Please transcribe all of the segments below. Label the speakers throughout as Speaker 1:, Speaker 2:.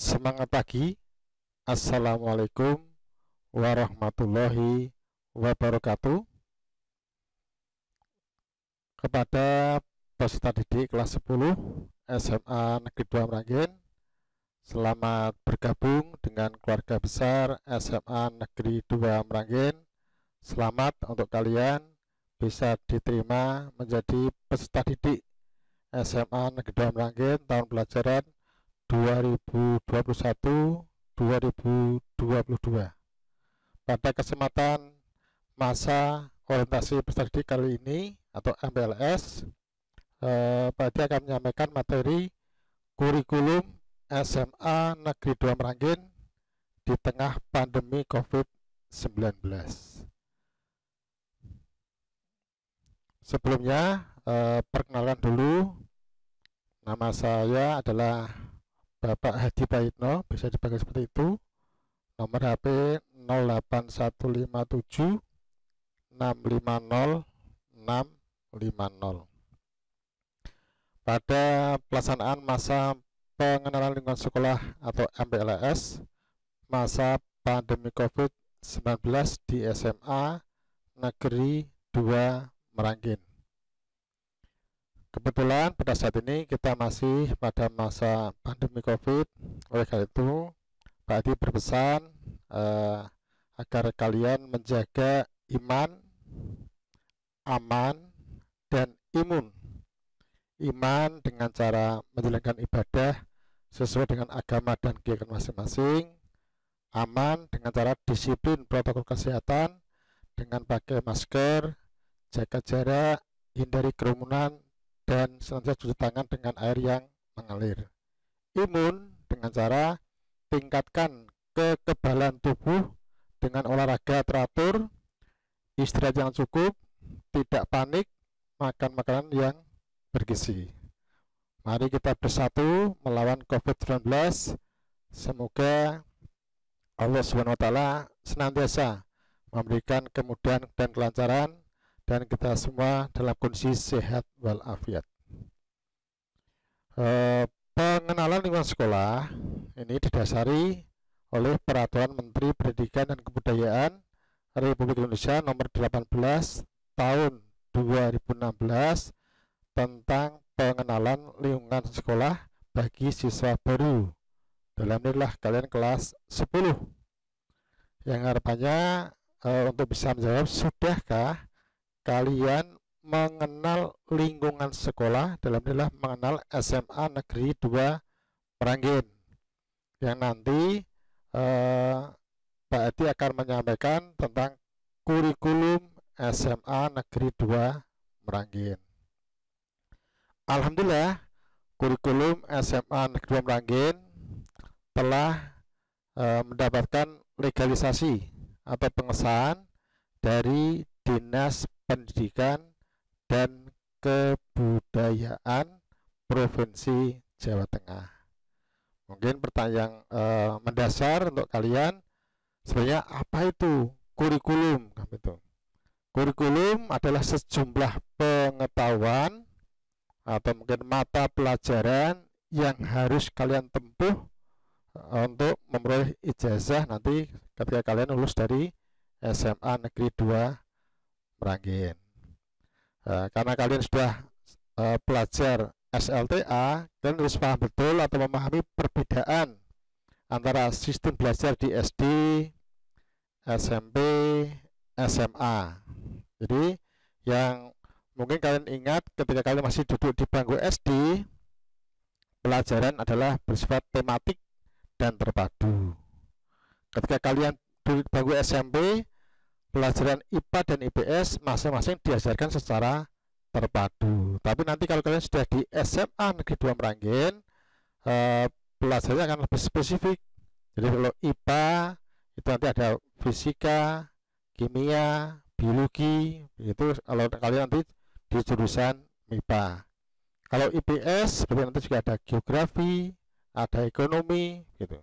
Speaker 1: Semangat pagi. Assalamualaikum warahmatullahi wabarakatuh. Kepada peserta didik kelas 10 SMA Negeri 2 Meranggen, selamat bergabung dengan keluarga besar SMA Negeri 2 Meranggen. Selamat untuk kalian bisa diterima menjadi peserta didik SMA Negeri 2 Meranggen tahun pelajaran 2021-2022. Pada kesempatan masa orientasi peserta didik kali ini atau MPLS, Pak Adi akan menyampaikan materi kurikulum SMA Negeri 2 Meranggen di tengah pandemi COVID-19. Sebelumnya, perkenalkan dulu, nama saya adalah Bapak Hadi Prayitno, bisa dipanggil seperti itu. Nomor HP 08157 650 650. Pada pelaksanaan masa pengenalan lingkungan sekolah atau MPLS masa pandemi COVID-19 di SMA Negeri 2 Meranggen. Kebetulan pada saat ini kita masih pada masa pandemi COVID, oleh karena itu Pak Adi berpesan agar kalian menjaga iman, aman, dan imun. Iman dengan cara menjalankan ibadah sesuai dengan agama dan keyakinan masing-masing. Aman dengan cara disiplin protokol kesehatan dengan pakai masker, jaga jarak, hindari kerumunan, dan senantiasa cuci tangan dengan air yang mengalir. Imun dengan cara tingkatkan kekebalan tubuh dengan olahraga teratur, istirahat yang cukup, tidak panik, makan makanan yang bergizi. Mari kita bersatu melawan COVID-19. Semoga Allah SWT senantiasa memberikan kemudahan dan kelancaran dan kita semua dalam kondisi sehat walafiat. Pengenalan lingkungan sekolah ini didasari oleh Peraturan Menteri Pendidikan dan Kebudayaan Republik Indonesia nomor 18 tahun 2016 tentang pengenalan lingkungan sekolah bagi siswa baru. Dalam inilah kalian kelas 10. Yang harapannya untuk bisa menjawab, sudahkah kalian mengenal lingkungan sekolah? Dalam inilah mengenal SMA Negeri 2 Meranggen, yang nanti Pak Adi akan menyampaikan tentang kurikulum SMA Negeri 2 Meranggen. Alhamdulillah, kurikulum SMA Negeri 2 Meranggen telah mendapatkan legalisasi atau pengesahan dari Dinas Pendidikan dan Kebudayaan Provinsi Jawa Tengah. Mungkin pertanyaan mendasar untuk kalian, sebenarnya apa itu kurikulum? Kurikulum adalah sejumlah pengetahuan atau mungkin mata pelajaran yang harus kalian tempuh untuk memperoleh ijazah nanti ketika kalian lulus dari SMA Negeri 2 Meranggen. Karena kalian sudah pelajar SLTA, kalian harus paham betul atau memahami perbedaan antara sistem belajar di SD, SMP, SMA. Jadi yang mungkin kalian ingat ketika kalian masih duduk di bangku SD, pelajaran adalah bersifat tematik dan terpadu. Ketika kalian duduk di bangku SMP, pelajaran IPA dan IPS masing-masing diajarkan secara terpadu. Tapi nanti kalau kalian sudah di SMA Negeri 2 Meranggen, pelajarannya akan lebih spesifik. Jadi kalau IPA itu nanti ada fisika, kimia, biologi, itu kalau kalian nanti di jurusan MIPA. Kalau IPS seperti nanti juga ada geografi, ada ekonomi, gitu.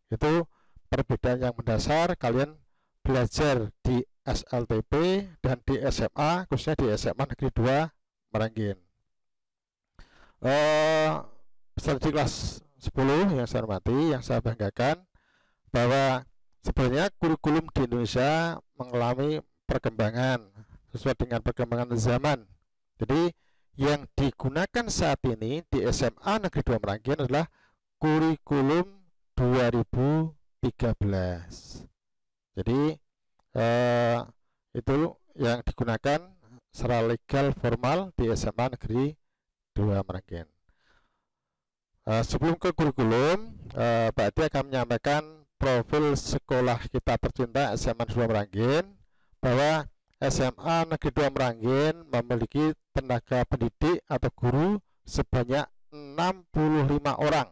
Speaker 1: Itu perbedaan yang mendasar kalian belajar di SLTP dan di SMA, khususnya di SMA Negeri 2 Meranggen. Peserta kelas 10 yang saya hormati, yang saya banggakan, bahwa sebenarnya kurikulum di Indonesia mengalami perkembangan sesuai dengan perkembangan zaman. Jadi yang digunakan saat ini di SMA Negeri 2 Meranggen adalah kurikulum 2013. Jadi itu yang digunakan secara legal formal di SMA Negeri 2 Meranggen. Sebelum ke kurikulum, Pak Adi akan menyampaikan profil sekolah kita tercinta SMA Negeri 2 Meranggen, bahwa SMA Negeri 2 Meranggen memiliki tenaga pendidik atau guru sebanyak 65 orang.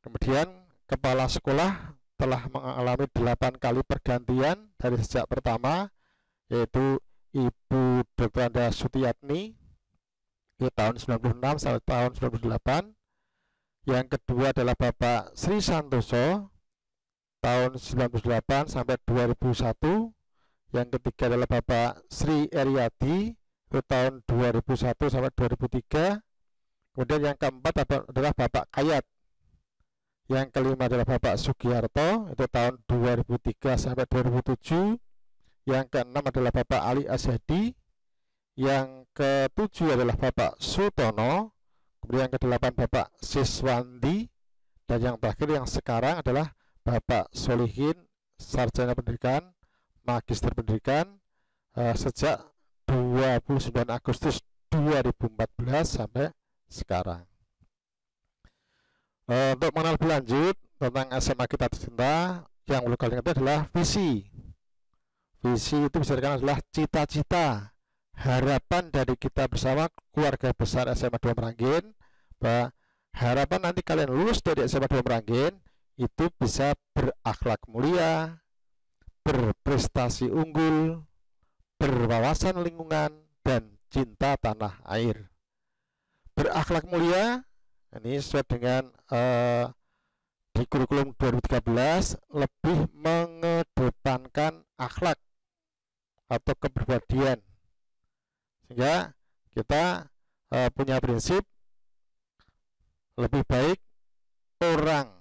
Speaker 1: Kemudian kepala sekolah telah mengalami 8 kali pergantian dari sejak pertama, yaitu Ibu Dr. Anda Sutiyatni di tahun 96 sampai tahun 98. Yang kedua adalah Bapak Sri Santoso tahun 98 sampai 2001. Yang ketiga adalah Bapak Sri Eryadi itu tahun 2001 sampai 2003. Kemudian yang keempat adalah Bapak Kayat. Yang kelima adalah Bapak Sugiarto itu tahun 2003 sampai 2007. Yang keenam adalah Bapak Ali Asyadi. Yang ketujuh adalah Bapak Sutono. Kemudian yang kedelapan Bapak Siswandi. Dan yang terakhir yang sekarang adalah Bapak Solihin, Sarjana Pendidikan, Magister Pendidikan sejak 29 Agustus 2014 sampai sekarang. Untuk mengenal lebih lanjut tentang SMA kita tercinta, yang perlu kalian ingat adalah visi. Visi itu bisa dikatakan adalah cita-cita, harapan dari kita bersama keluarga besar SMA 2 Meranggen, bahwa harapan nanti kalian lulus dari SMA 2 Meranggen itu bisa berakhlak mulia, berprestasi unggul, berwawasan lingkungan, dan cinta tanah air. Berakhlak mulia ini sesuai dengan di kurikulum 2013 lebih mengedepankan akhlak atau kepribadian, sehingga kita punya prinsip lebih baik orang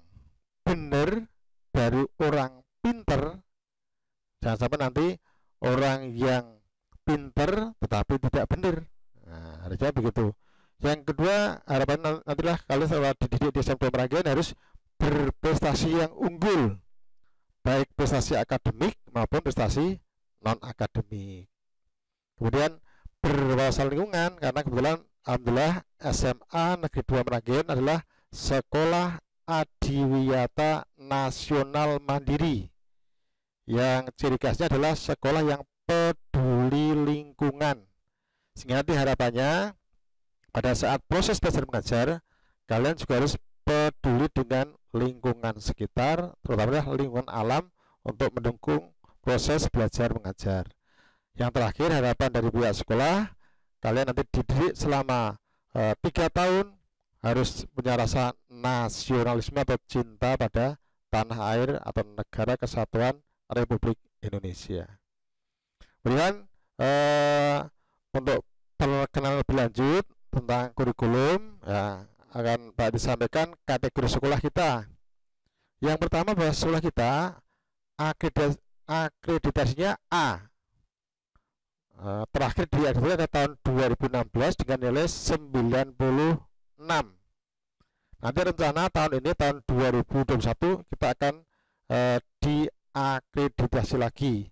Speaker 1: benar dari orang pinter. Jangan sampai nanti orang yang pinter tetapi tidak benar. Nah, harusnya begitu. Yang kedua, harapan nantilah kalian setelah dididik di SMA 2 Meranggen harus berprestasi yang unggul, baik prestasi akademik maupun prestasi non akademik. Kemudian berwawasan lingkungan, karena kebetulan alhamdulillah SMA Negeri 2 Meranggen adalah sekolah adiwiyata nasional mandiri, yang ciri khasnya adalah sekolah yang peduli lingkungan, sehingga nanti harapannya pada saat proses belajar mengajar kalian juga harus peduli dengan lingkungan sekitar, terutama lingkungan alam, untuk mendukung proses belajar mengajar. Yang terakhir, harapan dari pihak sekolah, kalian nanti dididik selama 3 tahun harus punya rasa nasionalisme atau cinta pada tanah air atau negara kesatuan Republik Indonesia. Kemudian untuk perkenalan lebih lanjut tentang kurikulum, ya, akan Pak disampaikan kategori sekolah kita. Yang pertama, bahwa sekolah kita akreditasinya A. Terakhir diakreditasi pada tahun 2016 dengan nilai 96. Nanti rencana tahun ini, tahun 2021, kita akan diakreditasi lagi.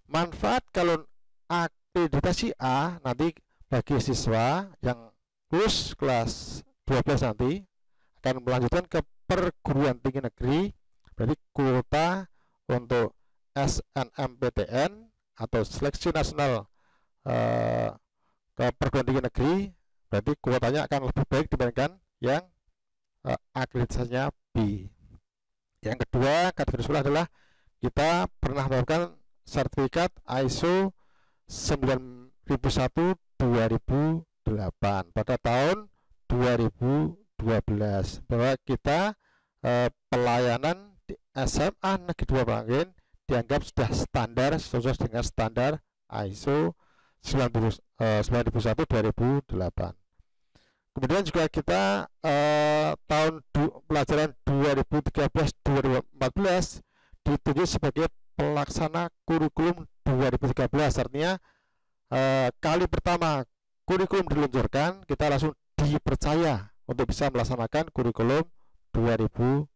Speaker 1: Manfaat kalau akreditasi A nanti bagi siswa yang lulus kelas 12 nanti akan melanjutkan ke perguruan tinggi negeri, berarti kuota untuk SNMPTN atau seleksi nasional ke perguruan tinggi negeri, berarti kuotanya akan lebih baik dibandingkan yang akreditasinya B. Yang kedua, kategori sekolah adalah kita pernah melakukan sertifikat ISO 9001 2008 pada tahun 2012, bahwa kita pelayanan di SMA Negeri 2 Meranggen dianggap sudah standar sesuai dengan standar ISO 9001 2008. Kemudian juga kita pelajaran 2013-2014 ditunjuk sebagai pelaksana kurikulum 2013. Artinya kali pertama kurikulum diluncurkan, kita langsung dipercaya untuk bisa melaksanakan kurikulum 2013.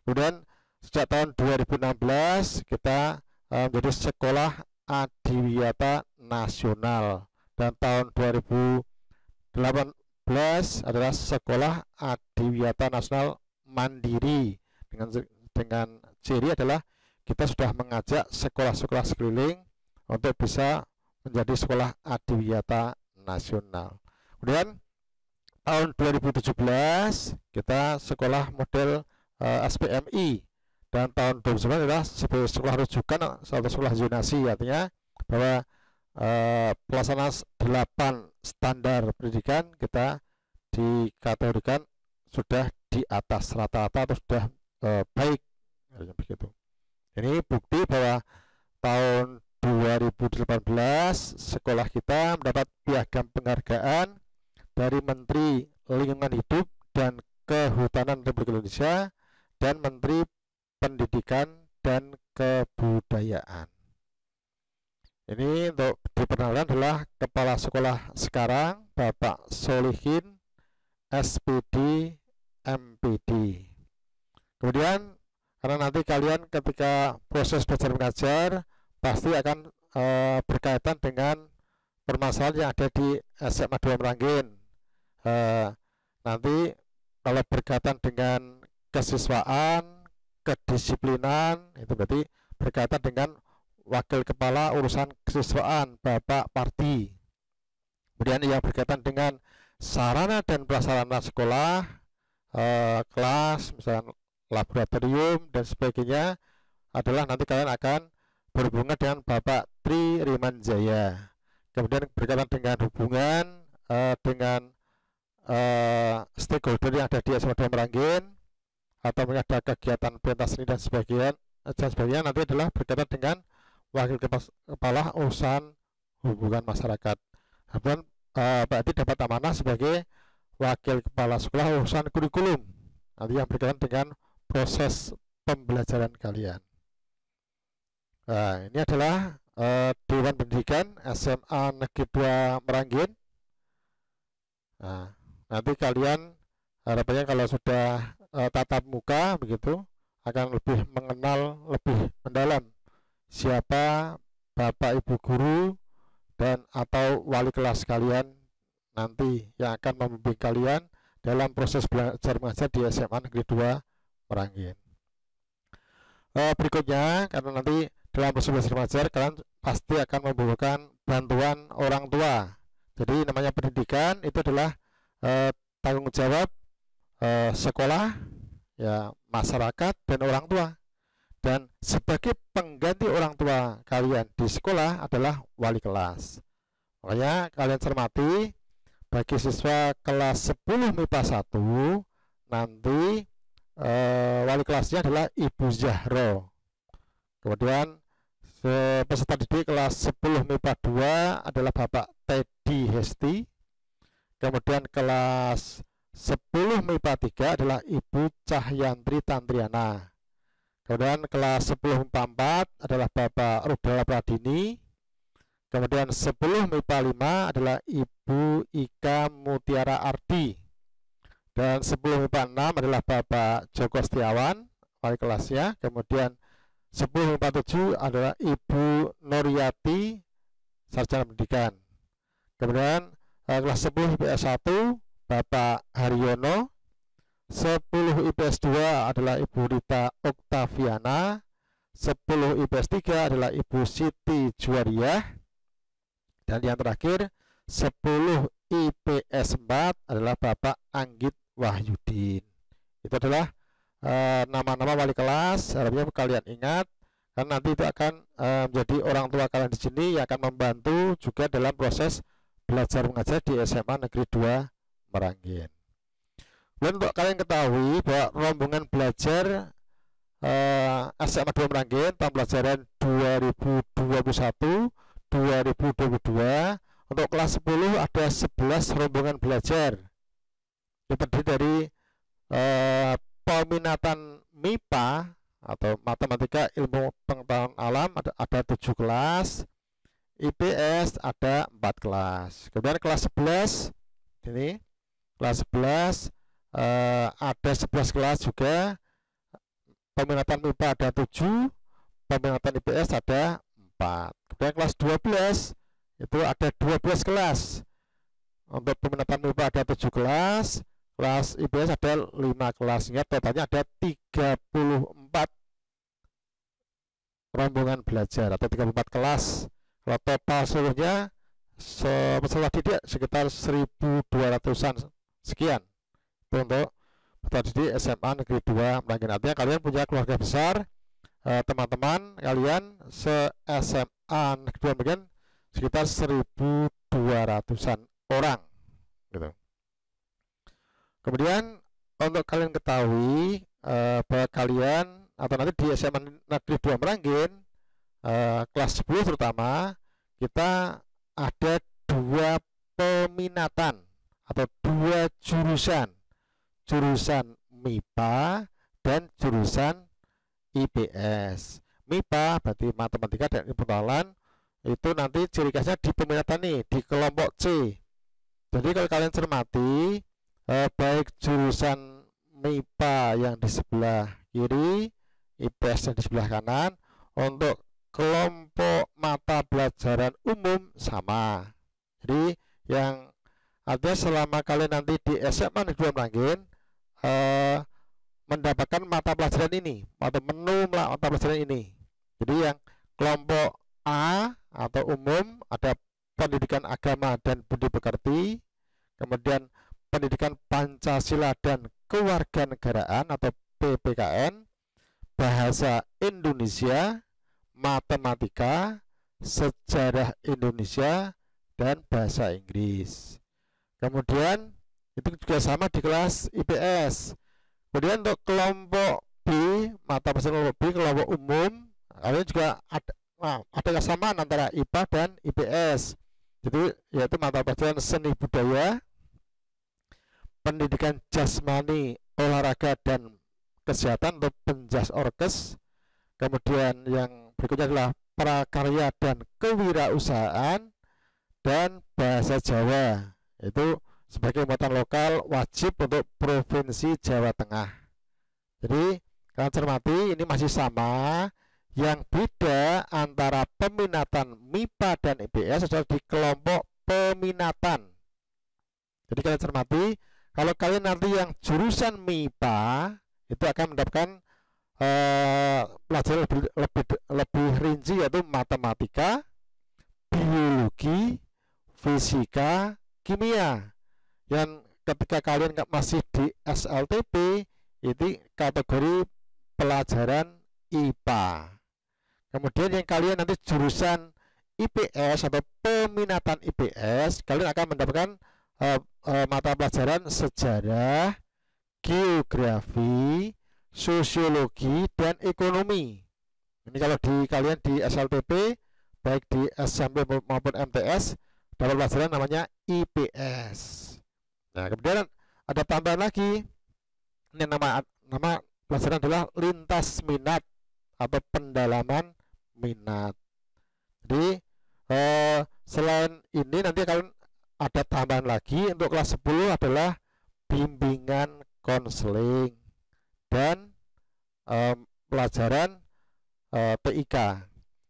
Speaker 1: Kemudian sejak tahun 2016 kita menjadi sekolah adiwiyata nasional, dan tahun 2018 adalah sekolah adiwiyata nasional mandiri. Dengan ciri adalah kita sudah mengajak sekolah-sekolah sekeliling untuk bisa menjadi sekolah adiwiyata nasional. Kemudian tahun 2017 kita sekolah model SPMI, dan tahun 2019 adalah sebagai sekolah rujukan atau sekolah zonasi, artinya bahwa pelaksanaan 8 standar pendidikan kita dikategorikan sudah di atas rata-rata atau sudah baik, begitu. Ini bukti bahwa tahun 2018 sekolah kita mendapat piagam penghargaan dari Menteri Lingkungan Hidup dan Kehutanan Republik Indonesia dan Menteri Pendidikan dan Kebudayaan. Ini untuk diperkenalkan adalah kepala sekolah sekarang, Bapak Solihin SPD MPD. Kemudian karena nanti kalian ketika proses belajar mengajar pasti akan berkaitan dengan permasalahan yang ada di SMA 2 Meranggen. Nanti kalau berkaitan dengan kesiswaan, kedisiplinan, itu berarti berkaitan dengan wakil kepala urusan kesiswaan, Bapak Parti. Kemudian yang berkaitan dengan sarana dan prasarana sekolah, kelas, misalnya laboratorium dan sebagainya, adalah nanti kalian akan berhubungan dengan Bapak Tri Rimanjaya. Kemudian berkaitan dengan hubungan dengan stakeholder yang ada di SMA 2 Meranggen, atau ada kegiatan pentas seni dan sebagainya nanti adalah berkaitan dengan wakil kepala urusan hubungan masyarakat. Kemudian berarti dapat amanah sebagai wakil kepala sekolah urusan kurikulum, nanti yang berkaitan dengan proses pembelajaran kalian. Nah, ini adalah Dewan Pendidikan SMA Negeri 2 Meranggen. Nah, nanti kalian harapannya kalau sudah tatap muka begitu akan lebih mengenal lebih mendalam siapa Bapak Ibu guru dan atau wali kelas kalian nanti yang akan membimbing kalian dalam proses belajar mengajar di SMA Negeri 2 Meranggen. Berikutnya, karena nanti dalam proses belajar mengajar kalian pasti akan membutuhkan bantuan orang tua. Jadi namanya pendidikan itu adalah tanggung jawab sekolah, ya, masyarakat dan orang tua. Dan sebagai pengganti orang tua kalian di sekolah adalah wali kelas. Makanya kalian cermati, bagi siswa kelas 10 MIPA 1 nanti wali kelasnya adalah Ibu Zahro. Kemudian peserta didik kelas 10 MIPA 2 adalah Bapak Teddy Hesti. Kemudian kelas 10 MIPA 3 adalah Ibu Cahyantri Tantriana. Kemudian kelas 10 MIPA 4 adalah Bapak Rudala Pradini. Kemudian 10 MIPA 5 adalah Ibu Ika Mutiara Ardi. Dan 10 MIPA 6 adalah Bapak Joko Setiawan, wali kelasnya. Kemudian 10 MIPA 7 adalah Ibu Nuriati, sarjana pendidikan. Kemudian kelas 10 IPS 1 Bapak Haryono. 10 IPS 2 adalah Ibu Rita Oktaviana. 10 IPS 3 adalah Ibu Siti Juwariah. Dan yang terakhir 10 IPS 4 adalah Bapak Anggit Wahyudin. Itu adalah nama-nama wali kelas. Harapnya kalian ingat, karena nanti itu akan menjadi orang tua kalian di sini yang akan membantu juga dalam proses belajar mengajar di SMA Negeri 2 Meranggen. Dan untuk kalian ketahui bahwa rombongan belajar SMA 2 Meranggen tahun pelajaran 2021-2022 Untuk kelas 10 ada 11 rombongan belajar. Itu terdiri dari peminatan MIPA atau matematika ilmu pengetahuan alam ada 7 kelas, IPS ada 4 kelas. Kemudian kelas 11 ini kelas 11 ada 11 kelas juga. Peminatan MIPA ada 7, peminatan IPS ada 4. Kemudian kelas 12 itu ada 12 kelas. Untuk peminatan MIPA ada 7 kelas, kelas IPS ada 5 kelas, sehingga totalnya ada 34 rombongan belajar atau 34 kelas. Kalau total seluruhnya peserta didik sekitar 1.200-an sekian. Itu untuk peserta didik SMA Negeri 2 Meranggen. Artinya kalian punya keluarga besar, teman-teman kalian se-SMA Negeri 2 Meranggen sekitar 1.200-an orang gitu. Kemudian untuk kalian ketahui bahwa kalian atau nanti di SMA Negeri 2 Meranggen kelas 10 terutama kita ada 2 peminatan atau 2 jurusan MIPA dan jurusan IPS. MIPA berarti matematika dan ilmu pengetahuan, itu nanti ciri khasnya di peminatan nih, di kelompok C. Jadi kalau kalian cermati baik jurusan MIPA yang di sebelah kiri, IPS yang di sebelah kanan, untuk kelompok mata pelajaran umum sama. Jadi yang artinya selama kalian nanti di SMA Negeri 2 Meranggen mendapatkan mata pelajaran ini atau menu mata pelajaran ini. Jadi yang kelompok A atau umum ada pendidikan agama dan budi pekerti, kemudian pendidikan Pancasila dan kewarganegaraan atau PPKN, bahasa Indonesia, matematika, sejarah Indonesia, dan bahasa Inggris. Kemudian itu juga sama di kelas IPS. Kemudian untuk kelompok B, mata pelajaran kelompok B, kelompok umum, kalian juga ada kesamaan antara IPA dan IPS. Jadi yaitu mata pelajaran seni budaya, pendidikan jasmani, olahraga dan kesehatan atau penjas orkes. Kemudian yang berikutnya adalah prakarya dan kewirausahaan, dan bahasa Jawa itu sebagai muatan lokal wajib untuk Provinsi Jawa Tengah. Jadi kalian cermati ini masih sama. Yang beda antara peminatan MIPA dan IPS adalah di kelompok peminatan. Jadi kalian cermati, kalau kalian nanti yang jurusan MIPA itu akan mendapatkan pelajaran lebih rinci, yaitu matematika, biologi, fisika, kimia. Yang ketika kalian masih di SLTP itu kategori pelajaran IPA. Kemudian yang kalian nanti jurusan IPS atau peminatan IPS, kalian akan mendapatkan mata pelajaran sejarah, geografi, sosiologi, dan ekonomi. Ini kalau kalian di SLTP, baik di SMP maupun MTS, dapat pelajaran namanya IPS. Nah, kemudian ada tambahan lagi. Ini nama pelajaran adalah lintas minat atau pendalaman minat. Jadi selain ini nanti kalian ada tambahan lagi untuk kelas 10 adalah bimbingan konseling dan pelajaran TIK.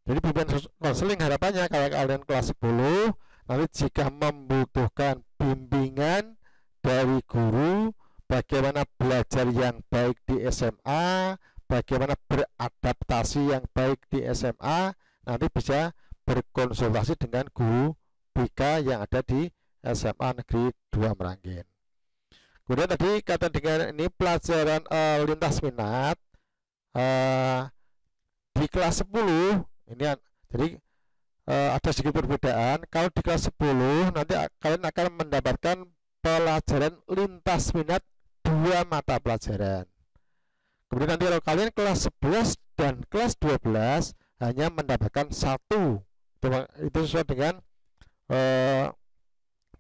Speaker 1: Jadi bimbingan konseling harapannya kalau kalian kelas 10 nanti jika membutuhkan bimbingan dari guru bagaimana belajar yang baik di SMA, bagaimana beradaptasi yang baik di SMA, nanti bisa berkonsultasi dengan guru BK yang ada di SMA Negeri 2 Meranggen. Kemudian tadi kata dengan ini pelajaran lintas minat di kelas 10 ini jadi ada sedikit perbedaan. Kalau di kelas 10 nanti kalian akan mendapatkan pelajaran lintas minat 2 mata pelajaran. Kemudian nanti kalau kalian kelas 11 dan kelas 12 hanya mendapatkan 1. Itu sesuai dengan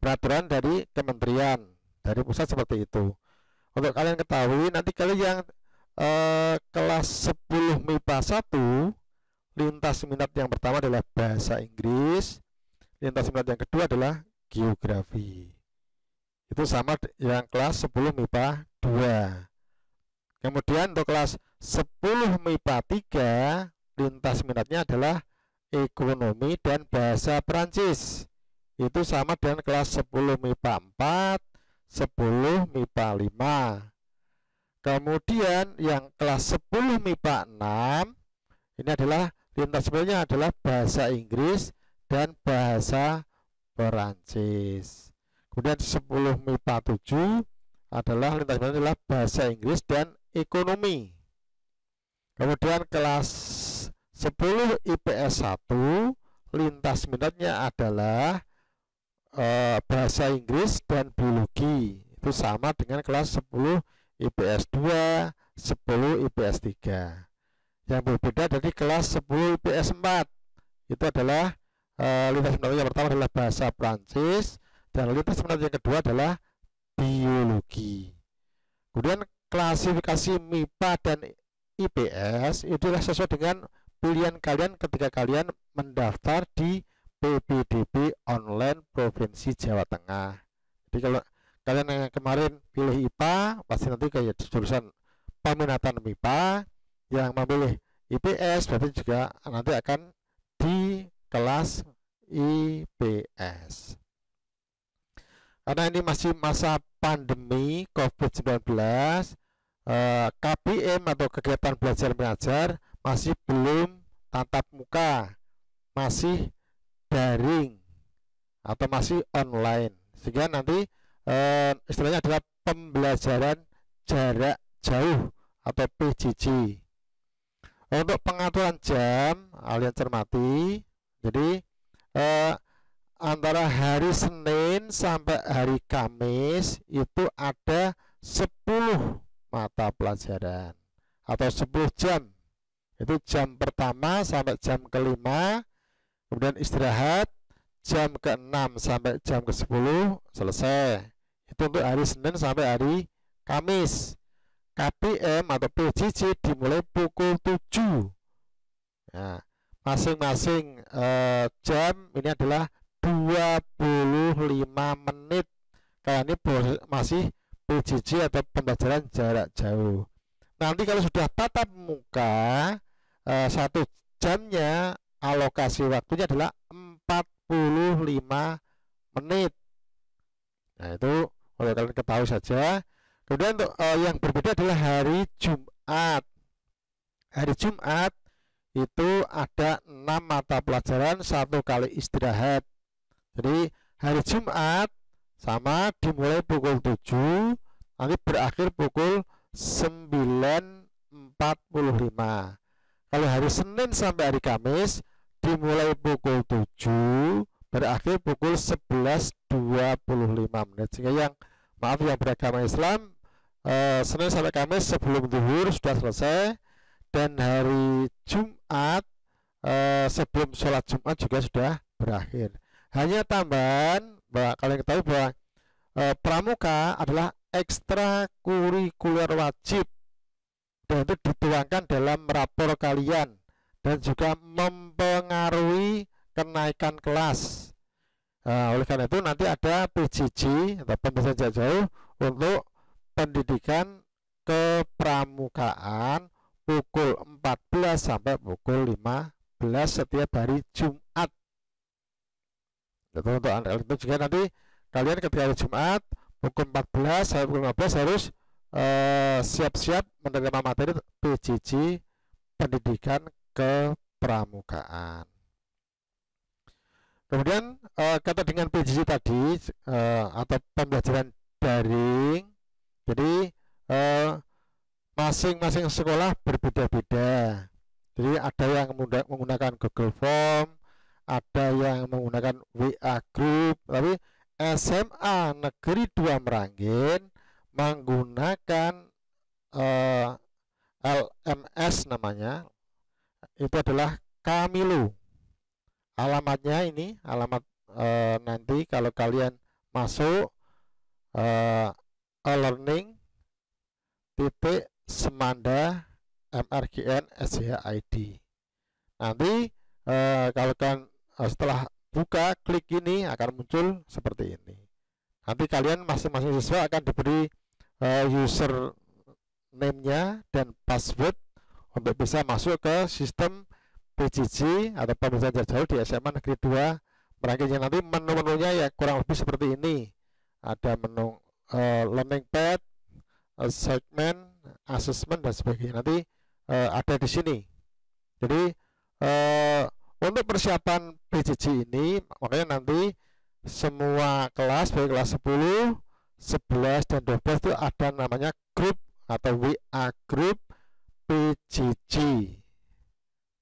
Speaker 1: peraturan dari kementerian, dari pusat seperti itu. Untuk kalian ketahui, nanti kalian yang kelas 10 MIPA 1, lintas minat yang pertama adalah bahasa Inggris, lintas minat yang kedua adalah geografi. Itu sama yang kelas 10 MIPA 2. Kemudian untuk kelas 10 MIPA 3, lintas minatnya adalah ekonomi dan bahasa Perancis. Itu sama dengan kelas 10 MIPA 4, 10 MIPA 5. Kemudian yang kelas 10 MIPA 6, ini adalah lintas minatnya adalah bahasa Inggris dan bahasa Perancis. Kemudian 10 MIPA 7 adalah lintas minatnya adalah bahasa Inggris dan ekonomi. Kemudian kelas 10 IPS 1, lintas minatnya adalah bahasa Inggris dan biologi. Itu sama dengan kelas 10 IPS 2, 10 IPS 3. Yang berbeda dari kelas 10 IPS 4, itu adalah lintas minat yang pertama adalah bahasa Prancis dan lintas minat yang kedua adalah biologi. Kemudian klasifikasi MIPA dan IPS itulah sesuai dengan pilihan kalian ketika kalian mendaftar di PPDB online Provinsi Jawa Tengah. Jadi kalau kalian yang kemarin pilih IPA, pasti nanti kayak jurusan peminatan MIPA, yang memilih IPS berarti juga nanti akan di kelas IPS. Karena ini masih masa pandemi COVID-19, KBM atau kegiatan belajar mengajar masih belum tatap muka, masih daring atau masih online, sehingga nanti istilahnya adalah pembelajaran jarak jauh atau PJJ. Untuk pengaturan jam kalian cermati, jadi antara hari Senin sampai hari Kamis itu ada 10 mata pelajaran atau 10 jam. Itu jam pertama sampai jam kelima, kemudian istirahat jam ke-6 sampai jam ke-10 selesai. Itu untuk hari Senin sampai hari Kamis. KPM atau PJJ dimulai pukul 7. Nah, masing-masing jam ini adalah 25 menit. Karena ini masih PJJ atau pembelajaran jarak jauh. Nanti kalau sudah tatap muka, 1 jamnya alokasi waktunya adalah 45 menit. Nah, itu kalau kalian ketahui saja. Kemudian untuk yang berbeda adalah hari Jumat. Hari Jumat itu ada 6 mata pelajaran, 1 kali istirahat. Jadi hari Jumat sama dimulai pukul 7, nanti berakhir pukul 9.45. Kalau hari Senin sampai hari Kamis dimulai pukul 7, berakhir pukul 11.25 menit. Sehingga yang beragama Islam, Senin sampai Kamis sebelum zuhur sudah selesai, dan hari Jumat sebelum sholat Jumat juga sudah berakhir. Hanya tambahan bahwa kalian ketahui bahwa pramuka adalah ekstrakurikuler wajib, dan itu dituangkan dalam rapor kalian dan juga mempengaruhi kenaikan kelas. Oleh karena itu nanti ada PJJ atau pembelajaran jarak jauh untuk pendidikan kepramukaan pukul 14 sampai pukul 15 setiap hari Jumat. Untuk anak itu juga nanti kalian ketika hari Jumat pukul 14 sampai pukul 15 harus siap-siap menerima materi PJJ pendidikan kepramukaan. Kemudian kata dengan PJJ tadi atau pembelajaran daring, jadi masing-masing sekolah berbeda-beda. Jadi ada yang menggunakan Google Form, ada yang menggunakan WA Group, tapi SMA Negeri 2 Meranggen menggunakan LMS namanya, itu adalah Kamilo. Alamatnya ini, alamat nanti kalau kalian masuk learning titik semanda mrgn SCH-ID. Nanti kalau kan setelah buka klik ini akan muncul seperti ini. Nanti kalian masing-masing siswa akan diberi user name-nya dan password untuk bisa masuk ke sistem PJJ atau pembelajaran jarak jauh di SMA Negeri 2 Merangin. Nanti menu-menunya ya kurang lebih seperti ini. Ada menu learning pad, segment, assessment dan sebagainya. Nanti ada di sini. Jadi untuk persiapan PJJ ini makanya nanti semua kelas baik kelas 10, 11 dan 12 itu ada namanya grup atau WA grup PJJ,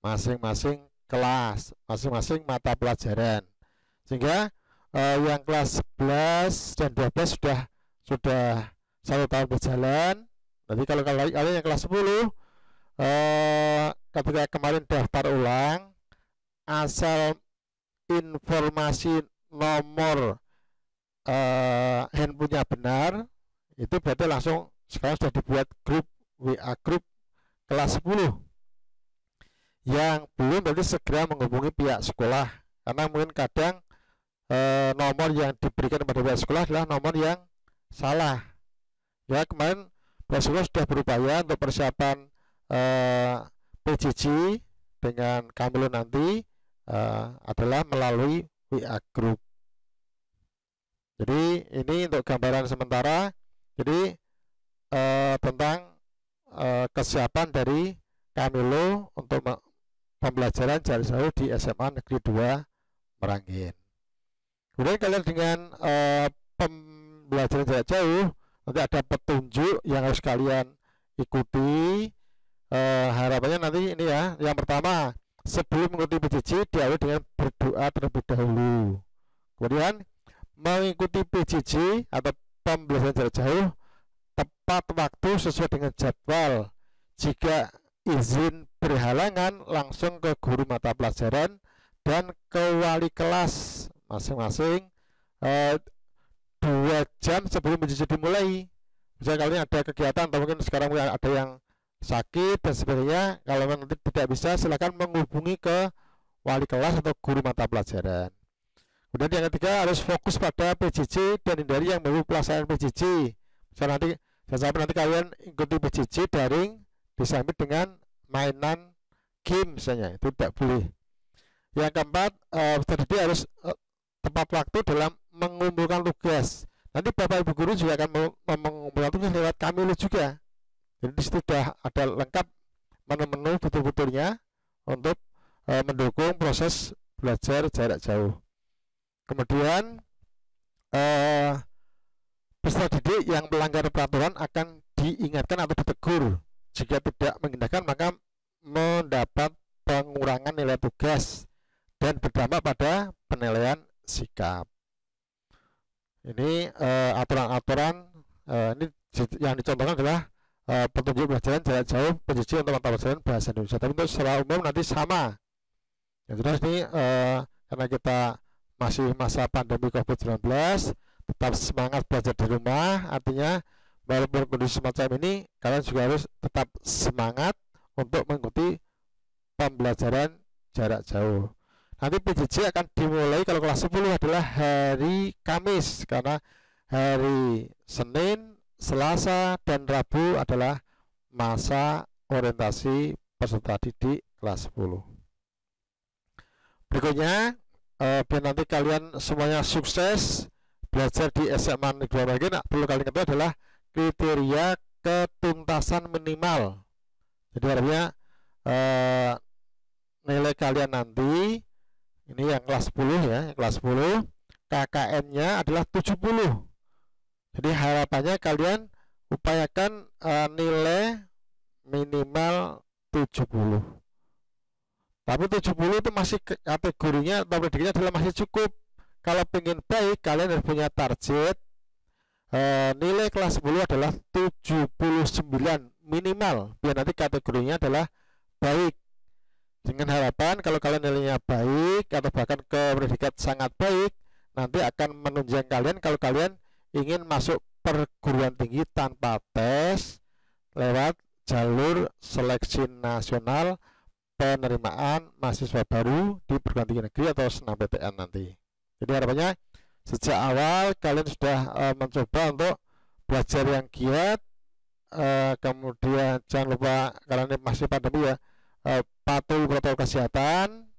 Speaker 1: masing-masing kelas, masing-masing mata pelajaran, sehingga yang kelas 11 dan 12 sudah 1 tahun berjalan. Nanti kalau kalian yang kelas 10 ketika kemarin daftar ulang, asal informasi nomor handphonenya benar, itu berarti langsung sekarang sudah dibuat grup WA grup kelas 10. Yang belum berarti segera menghubungi pihak sekolah, karena mungkin kadang nomor yang diberikan pada pihak sekolah adalah nomor yang salah. Ya, kemarin pihak sekolah sudah berupaya untuk persiapan PJJ dengan Kamilo nanti adalah melalui WA group. Jadi ini untuk gambaran sementara. Jadi tentang kesiapan dari Kamilo untuk pembelajaran jarak jauh di SMA Negeri 2 Merangin. Kemudian kalian dengan pembelajaran jarak jauh nanti ada petunjuk yang harus kalian ikuti. Harapannya nanti ini ya, yang pertama sebelum mengikuti PJJ diawali dengan berdoa terlebih dahulu. Kemudian mengikuti PJJ atau pembelajaran jarak jauh tepat waktu sesuai dengan jadwal. Jika izin berhalangan langsung ke guru mata pelajaran dan ke wali kelas masing-masing 2 jam sebelum PJJ dimulai. Misalnya kalian ada kegiatan atau mungkin sekarang ada yang sakit dan sebagainya, kalau nanti tidak bisa silakan menghubungi ke wali kelas atau guru mata pelajaran. Kemudian yang ketiga harus fokus pada PJJ dan hindari yang baru pelaksanaan PJJ. Misalnya nanti kalian ikuti PJJ daring disambut dengan mainan game misalnya, itu tidak boleh. Yang keempat, tadi harus tepat waktu dalam mengumpulkan tugas. Nanti Bapak Ibu guru juga akan mengumpulkan tugas lewat Kamilo juga. Jadi di situ sudah ada lengkap menu-menu betul-betulnya untuk mendukung proses belajar jarak jauh. Kemudian peserta didik yang melanggar peraturan akan diingatkan atau ditegur. Jika tidak mengindahkan maka mendapat pengurangan nilai tugas dan berdampak pada penilaian sikap. Ini aturan-aturan ini yang dicontohkan adalah petunjuk pelajaran jarak jauh PJJ untuk mata pelajaran bahasa Indonesia. Tapi untuk secara umum nanti sama. Yang jelas ini karena kita masih masa pandemi COVID-19, tetap semangat belajar di rumah. Artinya walaupun kondisi semacam ini, kalian juga harus tetap semangat untuk mengikuti pembelajaran jarak jauh. Nanti PJJ akan dimulai kalau kelas 10 adalah hari Kamis, karena hari Senin, Selasa, dan Rabu adalah masa orientasi peserta didik kelas 10. Berikutnya, biar nanti kalian semuanya sukses belajar di SMA Negeri 2 Merangin, perlu kalian ketahui adalah kriteria ketuntasan minimal. Jadi artinya nilai kalian nanti, ini yang kelas 10 ya, yang kelas 10 KKM-nya adalah 70. Jadi harapannya kalian upayakan nilai minimal 70. Tapi 70 itu masih kategorinya atau prediknya adalah masih cukup. Kalau pengen baik, kalian harus punya target nilai kelas 10 adalah 79 minimal, biar nanti kategorinya adalah baik. Dengan harapan kalau kalian nilainya baik atau bahkan ke predikat sangat baik, nanti akan menunjang kalian kalau kalian ingin masuk perguruan tinggi tanpa tes lewat jalur seleksi nasional penerimaan mahasiswa baru di perguruan tinggi negeri atau SNMPTN nanti. Jadi harapannya sejak awal kalian sudah mencoba untuk belajar yang giat, kemudian jangan lupa kalian masih pandemi ya, patuhi protokol kesehatan,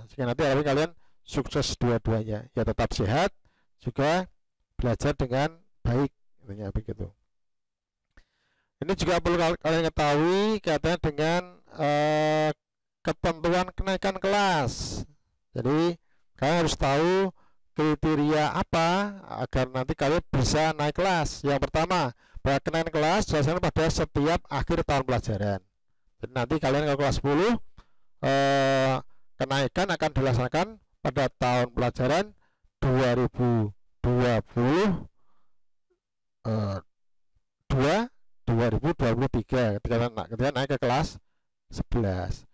Speaker 1: sehingga nanti harapan kalian sukses dua-duanya, ya tetap sehat juga belajar dengan baik, intinya begitu. Ini juga perlu kalian ketahui kaitannya dengan ketentuan kenaikan kelas. Jadi kalian harus tahu kriteria apa agar nanti kalian bisa naik kelas. Yang pertama, bahwa kenaikan kelas dilaksanakan pada setiap akhir tahun pelajaran. Jadi nanti kalian kalau kelas 10 kenaikan akan dilaksanakan pada tahun pelajaran 2020 2023 ketika naik ke kelas 11.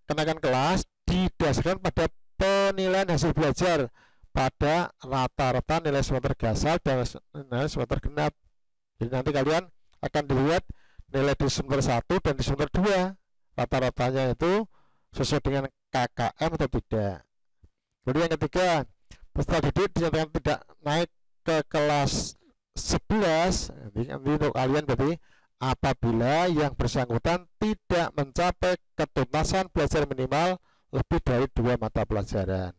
Speaker 1: Kenaikan kelas didasarkan pada penilaian hasil belajar pada rata-rata nilai semester gasal dan nilai semester genap. Jadi nanti kalian akan dilihat nilai di semester 1 dan di semester 2 rata-ratanya itu sesuai dengan KKM atau tidak. Kemudian yang ketiga, peserta didik dinyatakan tidak naik ke kelas 11 nanti untuk kalian berarti apabila yang bersangkutan tidak mencapai ketuntasan belajar minimal lebih dari 2 mata pelajaran.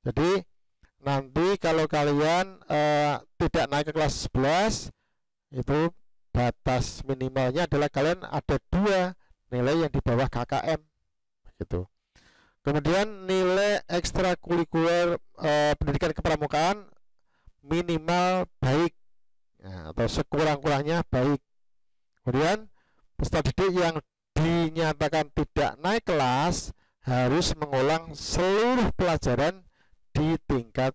Speaker 1: Jadi nanti kalau kalian tidak naik ke kelas 11 itu batas minimalnya adalah kalian ada 2 nilai yang di bawah KKM begitu. Kemudian nilai ekstrakurikuler pendidikan kepramukaan minimal baik, atau sekurang-kurangnya baik. Kemudian peserta didik yang dinyatakan tidak naik kelas harus mengulang seluruh pelajaran di tingkat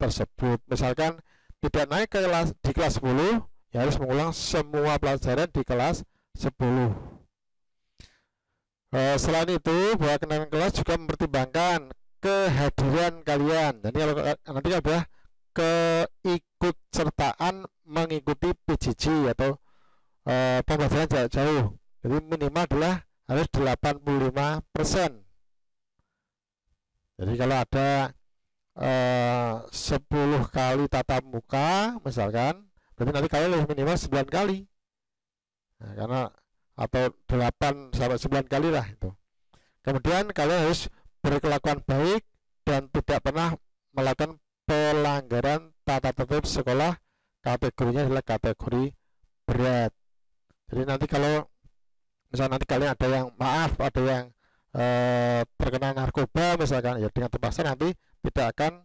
Speaker 1: tersebut. Misalkan tidak naik ke kelas di kelas 10, ya harus mengulang semua pelajaran di kelas 10. Selain itu, bahwa kenaikan kelas juga mempertimbangkan kehadiran kalian. Jadi kalau nanti ada keikutsertaan mengikuti PJJ atau pembelajaran jarak jauh, jadi minimal adalah harus 85%. Jadi kalau ada 10 kali tatap muka misalkan, berarti nanti kalian minimal 9 kali, karena atau 8 sampai 9 kali lah itu. Kemudian kalian harus berkelakuan baik dan tidak pernah melakukan pelanggaran tata tertib sekolah, kategorinya adalah kategori berat. Jadi nanti kalau misalnya nanti kalian ada yang ada yang terkena narkoba misalkan, ya dengan terpaksa nanti tidak akan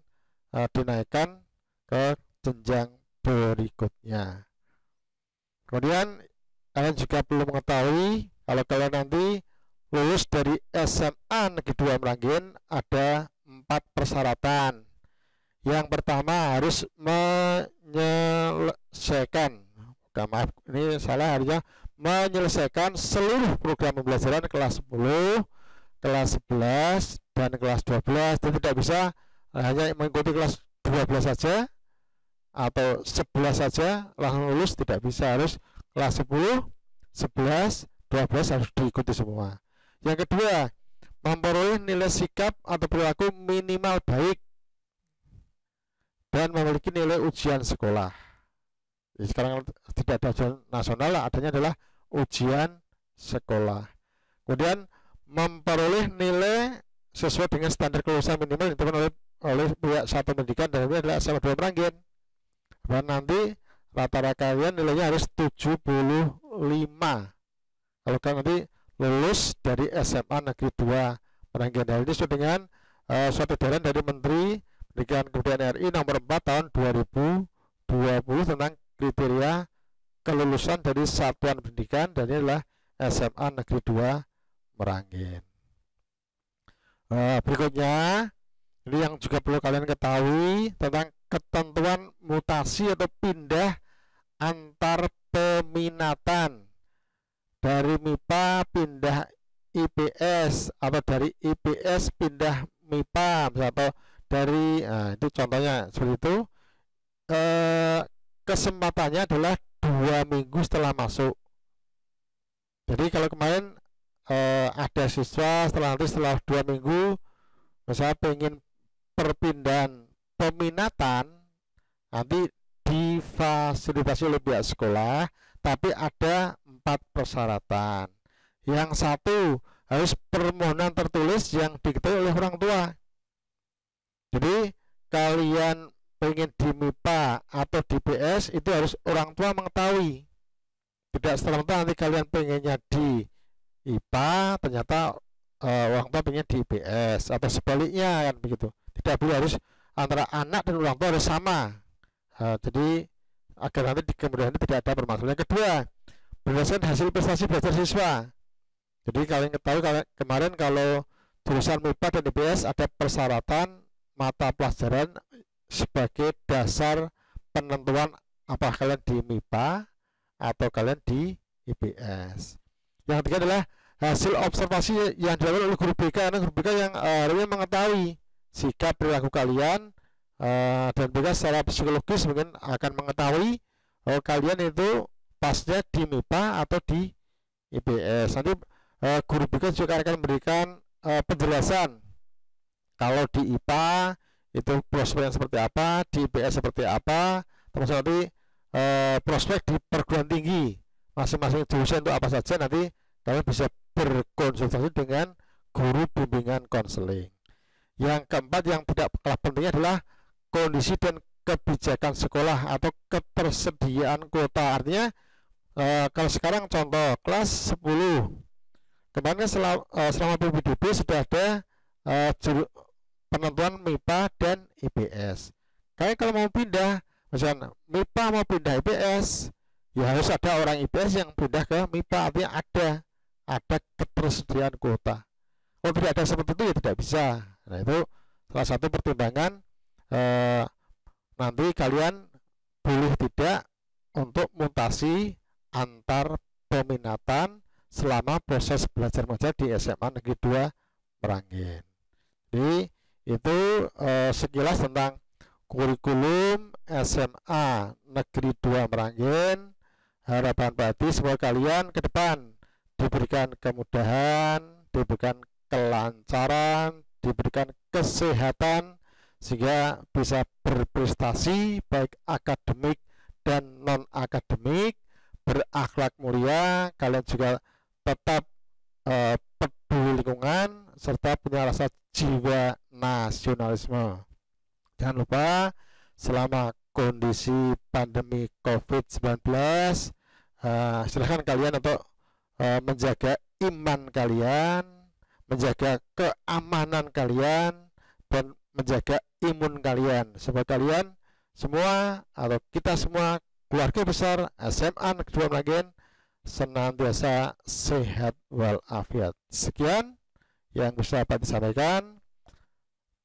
Speaker 1: dinaikkan ke jenjang berikutnya. Kemudian kalian juga perlu mengetahui kalau kalian nanti lulus dari SMA Negeri 2 Meranggen ada 4 persyaratan. Yang pertama harus menyelesaikan, ini salah, harusnya menyelesaikan seluruh program pembelajaran kelas 10, kelas 11 dan kelas 12. Dan tidak bisa hanya mengikuti kelas 12 saja atau 11 saja langsung lulus, tidak bisa, harus kelas 10, 11, 12 harus diikuti semua. Yang kedua, memperoleh nilai sikap atau perilaku minimal baik dan memiliki nilai ujian sekolah. Jadi sekarang tidak ada ujian nasional, adanya adalah ujian sekolah. Kemudian memperoleh nilai sesuai dengan standar kelulusan minimal yang ditentukan oleh pihak satuan pendidikan, dan ini adalah SMA 2 Meranggen. Dan nanti rata-rata kalian nilainya harus 75 kalau kalian nanti lulus dari SMA Negeri 2 Meranggen. Dan ini sesuai dengan suatu edaran dari Menteri Pendidikan Kebudayaan RI nomor 4 tahun 2020 tentang kriteria kelulusan dari satuan pendidikan, dan ini adalah SMA Negeri 2 Meranggen. Berikutnya ini yang juga perlu kalian ketahui tentang ketentuan mutasi atau pindah antar peminatan dari MIPA pindah IPS atau dari IPS pindah MIPA, atau dari, nah, itu contohnya seperti itu. Kesempatannya adalah 2 minggu setelah masuk. Jadi kalau kemarin ada siswa setelah 2 minggu misalnya pengen perpindahan peminatan, nanti difasilitasi oleh pihak sekolah, tapi ada 4 persyaratan. Yang satu, harus permohonan tertulis yang diketahui oleh orang tua. Jadi kalian pengen di MIPA atau di PS itu harus orang tua mengetahui. Tidak serta-merta nanti kalian pengennya di IPA, ternyata orang tua pengen di IPS atau sebaliknya kan begitu. Tidak boleh, harus antara anak dan orang tua harus sama. Jadi agar nanti di kemudian hari tidak ada permasalahan. Yang kedua, berdasarkan hasil prestasi belajar siswa. Jadi kalian ketahui kemarin kalau jurusan MIPA dan IPS ada persyaratan mata pelajaran sebagai dasar penentuan apa kalian di MIPA atau kalian di IPS. Yang ketiga adalah hasil observasi yang dilakukan oleh guru BK, karena guru BK yang mengetahui sikap perilaku kalian, dan BK secara psikologis mungkin akan mengetahui kalian itu pasnya di MIPA atau di IPS. Nanti guru BK juga akan memberikan penjelasan kalau di IPA itu prospek yang seperti apa, di IPS seperti apa, termasuk nanti prospek di perguruan tinggi masing-masing jurusan itu apa saja. Nanti kalian bisa berkonsultasi dengan guru bimbingan konseling. Yang keempat yang tidak kalah pentingnya adalah kondisi dan kebijakan sekolah atau ketersediaan kuota. Artinya kalau sekarang contoh kelas 10 kemarin selama PPDB sudah ada penentuan MIPA dan IPS. Kayak kalau mau pindah, misalnya MIPA mau pindah IPS, ya harus ada orang IPS yang pindah ke MIPA. Artinya ada ketersediaan kuota. Kalau tidak ada seperti itu ya tidak bisa. Nah, itu salah satu pertimbangan nanti kalian boleh tidak untuk mutasi antar peminatan selama proses belajar mengajar di SMA Negeri 2 Meranggen. Jadi itu sekilas tentang kurikulum SMA Negeri 2 Meranggen. Harapan Pak semoga kalian ke depan diberikan kemudahan, diberikan kelancaran, diberikan kesehatan sehingga bisa berprestasi baik akademik dan non akademik, berakhlak mulia, kalian juga tetap peduli lingkungan serta punya rasa jiwa nasionalisme. Jangan lupa selama kondisi pandemi COVID-19 silahkan kalian untuk menjaga iman kalian, menjaga keamanan kalian, dan menjaga imun kalian supaya kalian semua atau kita semua keluarga besar SMA Negeri 2 Meranggen senantiasa sehat walafiat. Sekian yang bisa dapat disampaikan.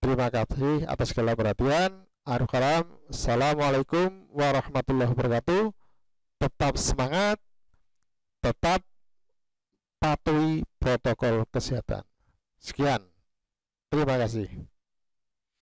Speaker 1: Terima kasih atas segala perhatian. Assalamualaikum warahmatullahi wabarakatuh. Tetap semangat, tetap patuhi protokol kesehatan. Sekian. Terima kasih.